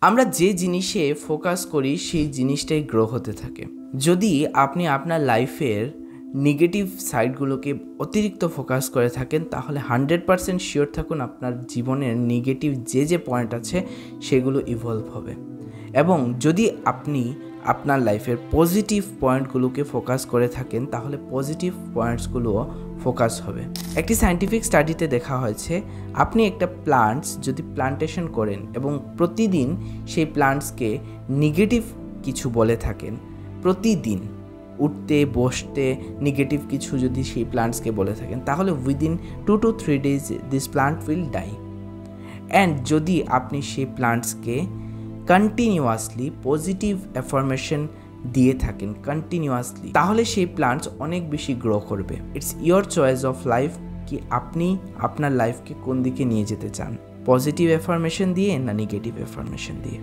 আমরা যে জিনিসে ফোকাস করি সেই জিনিসটাই গ্রো হতে থাকে। যদি আপনি আপনার লাইফের নেগেটিভ সাইডগুলোকে অতিরিক্ত ফোকাস করে থাকেন তাহলে 100% শিওর থাকুন আপনার জীবনের নেগেটিভ যে পয়েন্ট আছে সেগুলো ইভলভ হবে। এবং যদি আপনি আপনার লাইফের পজিটিভ পয়েন্টগুলোকে ফোকাস করে থাকেন তাহলে পজিটিভ পয়েন্টসগুলোও ফোকাস হবে। একটি সায়েন্টিফিক স্টাডিতে দেখা হয়েছে আপনি একটা প্লান্টস যদি প্লান্টেশন করেন এবং প্রতিদিন সেই প্লান্টসকে নেগেটিভ কিছু বলে থাকেন, প্রতিদিন উঠতে বসতে নেগেটিভ কিছু যদি সেই প্লান্টসকে বলে থাকেন তাহলে within 2 to 3 days this plant will die. And যদি আপনি সেই প্লান্টসকে কন্টিনিউয়াসলি পজিটিভ অ্যাফার্মেশন দিয়ে থাকেন কন্টিনিউয়াসলি তাহলে সেই প্লান্টস অনেক বেশি গ্রো করবে। It's your choice of life কি আপনি আপনার লাইফকে কোন দিকে নিয়ে যেতে চান, পজিটিভ অ্যাফার্মেশন দিয়ে না নেগেটিভ অ্যাফার্মেশন দিয়ে।